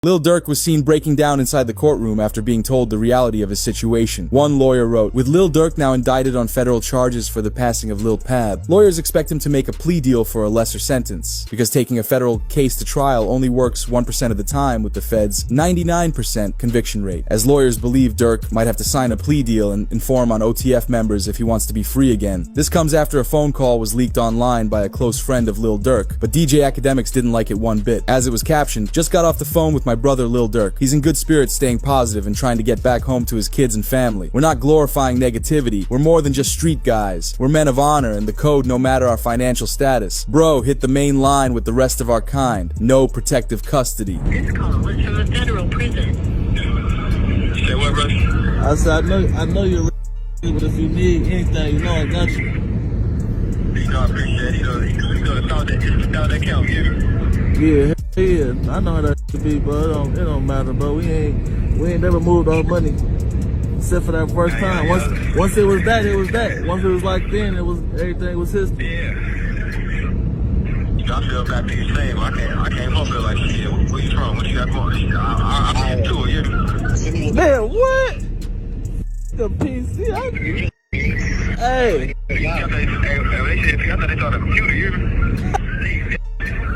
Lil Durk was seen breaking down inside the courtroom after being told the reality of his situation. One lawyer wrote, "With Lil Durk now indicted on federal charges for the passing of Lil Pab, lawyers expect him to make a plea deal for a lesser sentence, because taking a federal case to trial only works 1% of the time with the Fed's 99% conviction rate, as lawyers believe Durk might have to sign a plea deal and inform on OTF members if he wants to be free again." This comes after a phone call was leaked online by a close friend of Lil Durk, but DJ Academics didn't like it one bit. As it was captioned, "Just got off the phone with my brother Lil Durk. He's in good spirits, staying positive and trying to get back home to his kids and family. We're not glorifying negativity. We're more than just street guys. We're men of honor and the code no matter our financial status. Bro, hit the main line with the rest of our kind. No protective custody." This call was from a federal prison. Say what, bro? I said, I know you're but if you need anything, you know I got you. You know, I appreciate it. You know, it's without that count, Yeah, I know how that be, bro. It don't matter, bro. We ain't never moved our money except for that first time. Once it was that, it was that. Once it was like then, it was everything was history. Yeah. You know, I feel back to you saying, I can't help it like shit. Where you from? What you got going? I see too, yeah. Man, what? The PC. Hey. They said they saw the computer, you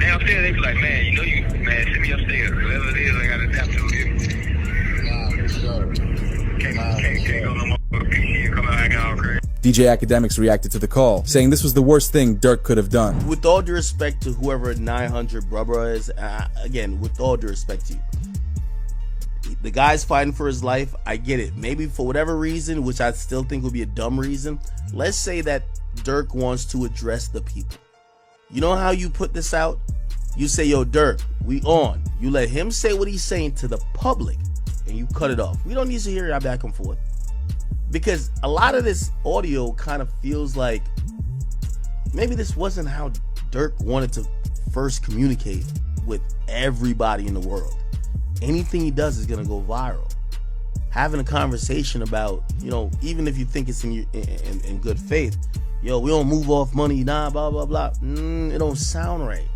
downstairs, they be like, man, you know you, man, send me upstairs. Whatever it is, I gotta adapt to it. Nah, for sure. Can't go no more with a PC and come out acting all crazy. DJ Academics reacted to the call, saying this was the worst thing Durk could have done. With all due respect to whoever 900 brother is, again, with all due respect to you, the guy's fighting for his life. I get it. Maybe for whatever reason, which I still think would be a dumb reason, let's say that Durk wants to address the people. You know how you put this out? You say, yo, Durk, we on. You let him say what he's saying to the public, and you cut it off. We don't need to hear that back and forth. Because a lot of this audio kind of feels like maybe this wasn't how Durk wanted to first communicate with everybody in the world. Anything he does is gonna go viral. Having a conversation about, you know, even if you think it's in good faith, yo, we don't move off money, nah, blah, blah, blah. It don't sound right.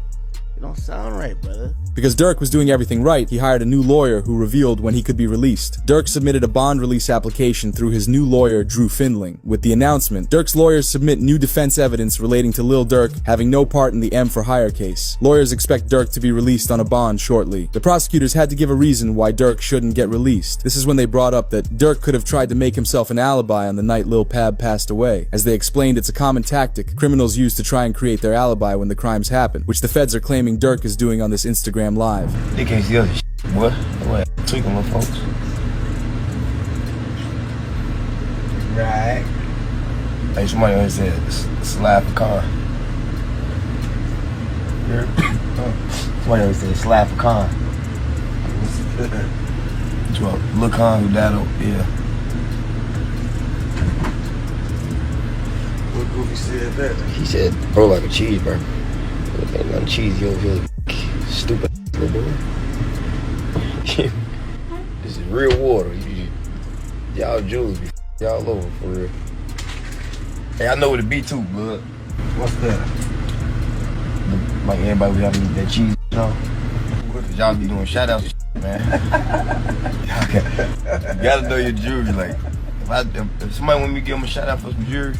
It don't sound right, brother. Because Durk was doing everything right, he hired a new lawyer who revealed when he could be released. Durk submitted a bond release application through his new lawyer, Drew Findling. With the announcement, Durk's lawyers submit new defense evidence relating to Lil Durk having no part in the M for Hire case. Lawyers expect Durk to be released on a bond shortly. The prosecutors had to give a reason why Durk shouldn't get released. This is when they brought up that Durk could have tried to make himself an alibi on the night Lil Pab passed away. As they explained, it's a common tactic criminals use to try and create their alibi when the crimes happen, which the feds are claiming Durk is doing on this Instagram Live. They can't see other shit, boy. What? Tweaking with folks. Right. Hey, somebody always said, slap a car. Somebody always said, slap a car. Look on who that up, yeah. What goofy said that? He said, bro, like a cheeseburger. Ain't nothing cheesy over here. Stupid little boy. This is real water. Y'all Jews be y'all over for real. Hey, I know what it be too, bud. What's that? Like everybody be having that cheese, you know? Y'all be doing shout outs and shit, man. You gotta know your jury. Like, if somebody want me to give them a shout out for some jury,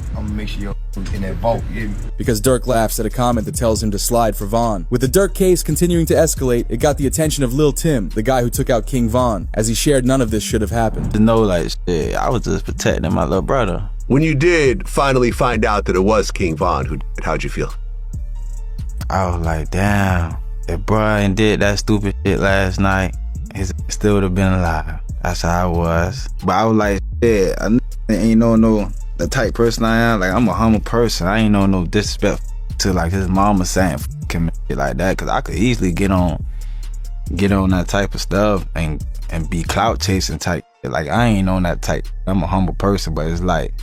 I'm gonna make sure you're in that vault, you hear me? Because Durk laughs at a comment that tells him to slide for Von. With the Durk case continuing to escalate, it got the attention of Lil Tim, the guy who took out King Von. As he shared, none of this should have happened. To know, like, shit, I was just protecting my little brother. When you did finally find out that it was King Von who did it, how'd you feel? I was like, damn, if Brian did that stupid shit last night, he still would have been alive. That's how I was. But I was like, shit, I ain't no the type person I am. Like, I'm a humble person. I ain't no disrespect to like his mama saying f him and shit like that. Cause I could easily get on that type of stuff and be clout chasing type. Like, I ain't on that type. I'm a humble person, but it's like,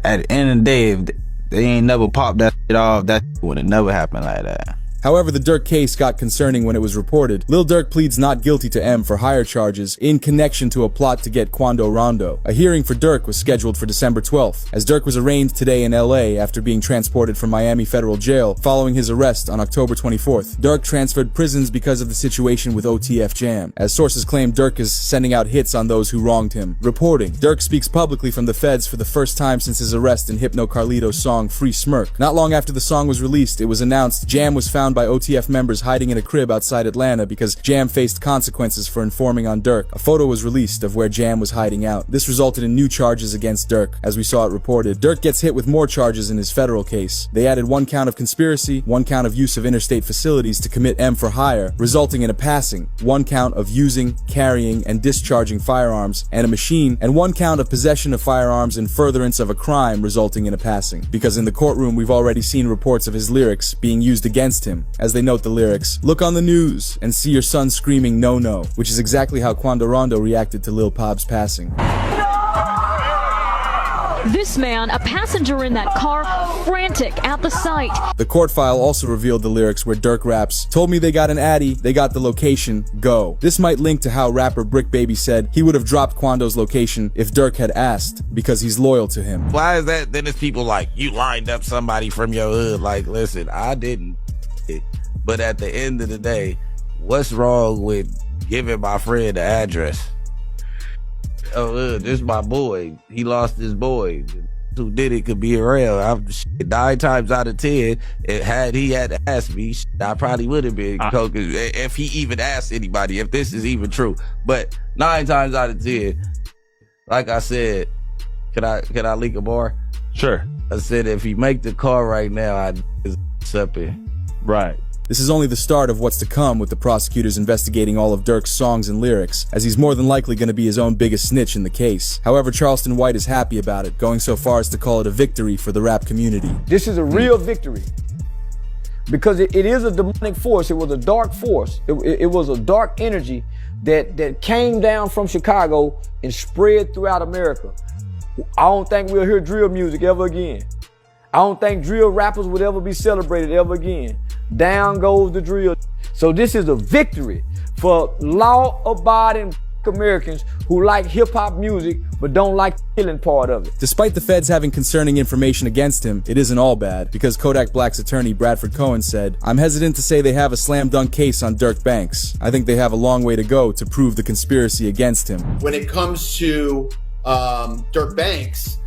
at the end of the day, if they ain't never popped that shit off, that would have never happened like that. However, the Durk case got concerning when it was reported. Lil Durk pleads not guilty to M for hire charges in connection to a plot to get Quando Rondo. A hearing for Durk was scheduled for December 12th, as Durk was arraigned today in LA after being transported from Miami Federal Jail following his arrest on October 24th. Durk transferred prisons because of the situation with OTF Jam, as sources claim Durk is sending out hits on those who wronged him. Reporting, Durk speaks publicly from the feds for the first time since his arrest in Hypno Carlito's song Free Smirk. Not long after the song was released, it was announced Jam was found by OTF members hiding in a crib outside Atlanta because Jam faced consequences for informing on Durk. A photo was released of where Jam was hiding out. This resulted in new charges against Durk, as we saw it reported. Durk gets hit with more charges in his federal case. They added 1 count of conspiracy, 1 count of use of interstate facilities to commit M for hire, resulting in a passing, 1 count of using, carrying, and discharging firearms and a machine, and 1 count of possession of firearms in furtherance of a crime, resulting in a passing. Because in the courtroom we've already seen reports of his lyrics being used against him. As they note the lyrics, "Look on the news and see your son screaming no no," which is exactly how Quando Rondo reacted to Lil Pob's passing. This man, a passenger in that car, frantic at the sight. The court file also revealed the lyrics where Durk raps, "Told me they got an Addy, they got the location, go." This might link to how rapper Brick Baby said he would have dropped Quando's location if Durk had asked, because he's loyal to him. Why is that? Then it's people like, you lined up somebody from your hood. Like, listen, I didn't. But at the end of the day, what's wrong with giving my friend the address? Oh, this is my boy. He lost his boy. Who did it could be around. 9 times out of 10, had he had asked me, I probably would have been if he even asked anybody, if this is even true. But 9 times out of 10, like I said, can I leak a bar? Sure. I said if he make the call right now, I'd up it. Right. This is only the start of what's to come with the prosecutors investigating all of Durk's songs and lyrics, as he's more than likely going to be his own biggest snitch in the case. However, Charleston White is happy about it, going so far as to call it a victory for the rap community. This is a real victory because it is a demonic force. It was a dark force. It was a dark energy that came down from Chicago and spread throughout America. I don't think we'll hear drill music ever again. I don't think drill rappers would ever be celebrated ever again. Down goes the drill. So this is a victory for law-abiding Americans who like hip-hop music but don't like the killing part of it. Despite the feds having concerning information against him, it isn't all bad, because Kodak Black's attorney Bradford Cohen said, "I'm hesitant to say they have a slam dunk case on Durk Banks. I think they have a long way to go to prove the conspiracy against him." When it comes to Durk Banks,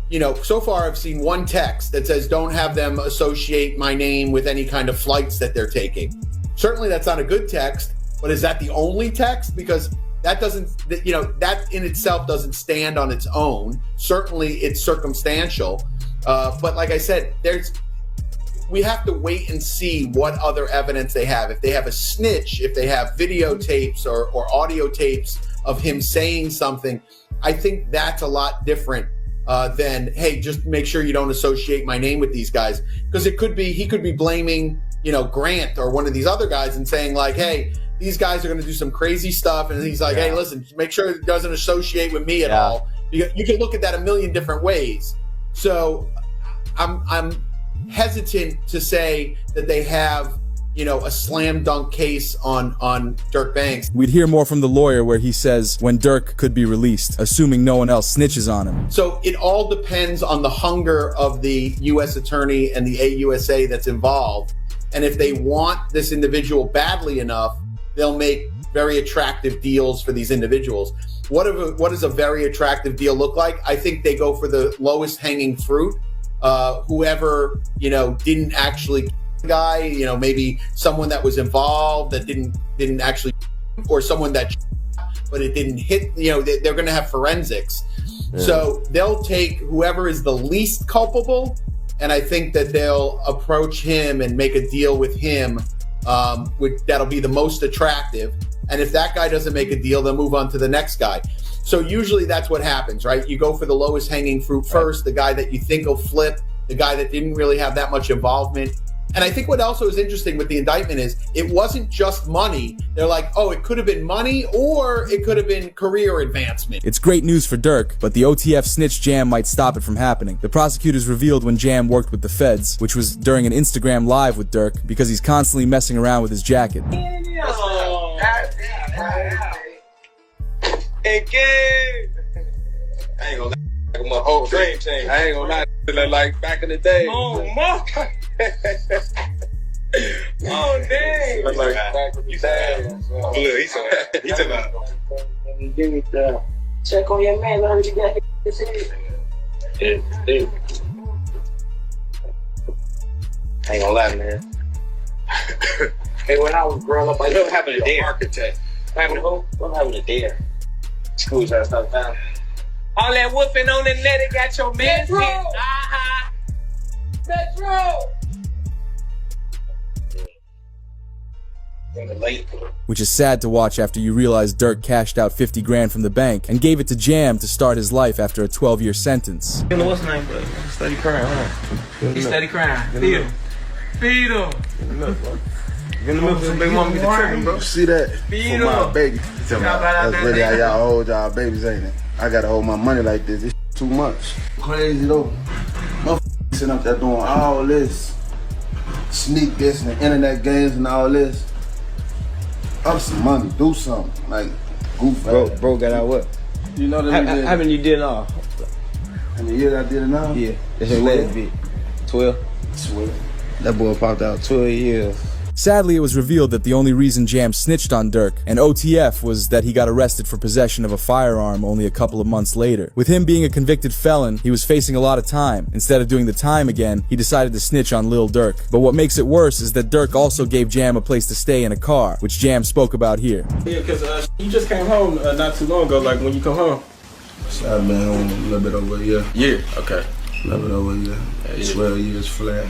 you know, so far I've seen 1 text that says don't have them associate my name with any kind of flights that they're taking. Certainly that's not a good text, but is that the only text? Because that doesn't, you know, that in itself doesn't stand on its own. Certainly it's circumstantial. But like I said, we have to wait and see what other evidence they have. If they have a snitch, if they have videotapes or audio tapes of him saying something, I think that's a lot different than, hey, just make sure you don't associate my name with these guys. Because he could be blaming, you know, Grant or one of these other guys and saying like, hey, these guys are going to do some crazy stuff. And he's like, hey, listen, make sure it doesn't associate with me at all. You can look at that a million different ways. So I'm hesitant to say that they have, you know, a slam dunk case on Durk Banks. We'd hear more from the lawyer where he says when Durk could be released, assuming no one else snitches on him. So it all depends on the hunger of the U.S. attorney and the AUSA that's involved. And if they want this individual badly enough, they'll make very attractive deals for these individuals. What does a very attractive deal look like? I think they go for the lowest hanging fruit. Whoever, you know, didn't actually guy, you know, maybe someone that was involved that didn't actually, or someone that, but it didn't hit, you know, they're going to have forensics. Yeah. So they'll take whoever is the least culpable, and I think that they'll approach him and make a deal with him, that'll be the most attractive. And if that guy doesn't make a deal, they'll move on to the next guy. So usually that's what happens, right? You go for the lowest hanging fruit first, the guy that you think will flip, the guy that didn't really have that much involvement. And I think what also is interesting with the indictment is it wasn't just money. They're like, oh, it could have been money or it could have been career advancement. It's great news for Durk, but the OTF snitch Jam might stop it from happening. The prosecutors revealed when Jam worked with the feds, which was during an Instagram live with Durk, because he's constantly messing around with his jacket. I ain't gonna lie, my whole dream team. I ain't gonna lie, like back in the day. Oh, my. Oh, dang. Like back in the day. Look, he said that. Check on your man, I heard you got his head. Yeah. I ain't gonna lie, man. Hey, when I was growing up, I What happened to Dare? Architect. What happened to who? What happened to Dare? School's out of town. All that whooping on the net, it got your man. Metro! Uh-huh. Metro! Which is sad to watch after you realize Durk cashed out 50 grand from the bank and gave it to Jam to start his life after a 12-year sentence. You know what's his name, bro? Steady crying, huh? He's steady crying. Feed him. Feed him. Get in the middle, big mama get the trigger, bro. You see that? Feed For my him. baby. That's really how y'all hold y'all babies, ain't it? I gotta hold my money like this. It's too much. Crazy though. Motherfuckers sitting up there doing all this. Sneak this and the internet games and all this. Up some money, do something. Like, goof Bro got out what? You know How many you did now? How many years I did it now? Yeah, that's your last bit. 12? 12. That boy popped out 12 years. Sadly, it was revealed that the only reason Jam snitched on Durk and OTF was that he got arrested for possession of a firearm only a couple of months later. With him being a convicted felon, he was facing a lot of time. Instead of doing the time again, he decided to snitch on Lil Durk. But what makes it worse is that Durk also gave Jam a place to stay in a car, which Jam spoke about here. Yeah, because you just came home not too long ago, like when you come home. So I've been home a little bit over a year. Yeah, okay. A little bit over a year. Yeah. 12 years flat.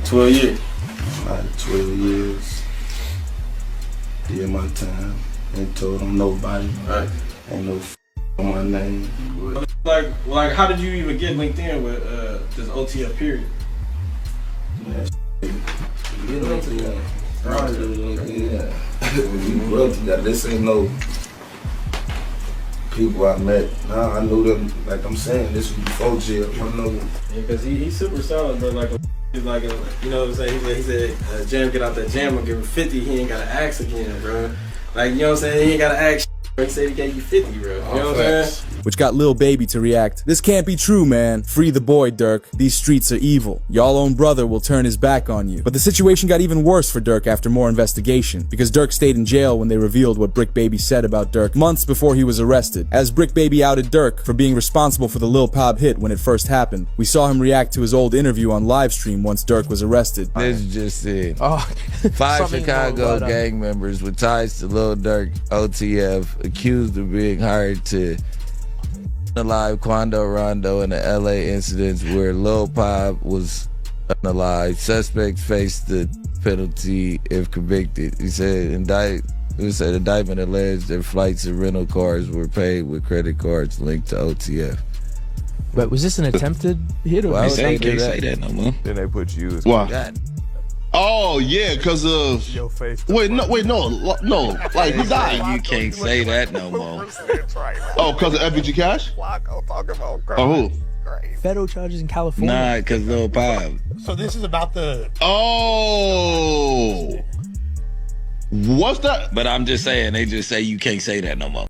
12 years. Like 12 years. Did my time. Ain't told on nobody. Right. Ain't no on my name. Like, how did you even get linked in with this OTF period? Man, get linked in. We broke together. This ain't no people I met. Nah, I knew them. Like I'm saying, this was before jail. I know. Yeah, because he's super solid, but you know what I'm saying? He said, Jam, get out that jam and give him 50. He ain't got to ask again, bro. Like, you know what I'm saying? He ain't got to ask. He said he gave you 50, bro. You know what I'm saying? Which got Lil Baby to react. This can't be true, man. Free the boy, Durk. These streets are evil. Y'all own brother will turn his back on you. But the situation got even worse for Durk after more investigation, because Durk stayed in jail when they revealed what Brick Baby said about Durk months before he was arrested. As Brick Baby outed Durk for being responsible for the Lil Pab hit when it first happened, we saw him react to his old interview on live stream once Durk was arrested. This just said, Oh, 5 Chicago gang members with ties to Lil Durk, OTF, accused of being hired to alive Quando Rondo in the LA incidents where Lil Pab was unalive. Suspects faced the penalty if convicted. He said indictment alleged that flights and rental cars were paid with credit cards linked to OTF. But was this an attempted hit? Or Why would they they say that no more? Then they put you as Why? God. Oh yeah, because of your face. Wait, no. Like who died? You can't say that no more. Oh, because of FBG Cash? Oh, who? Federal charges in California. Nah, because Lil Pab. So this is about the. Oh, what's that? But I'm just saying, they just say you can't say that no more.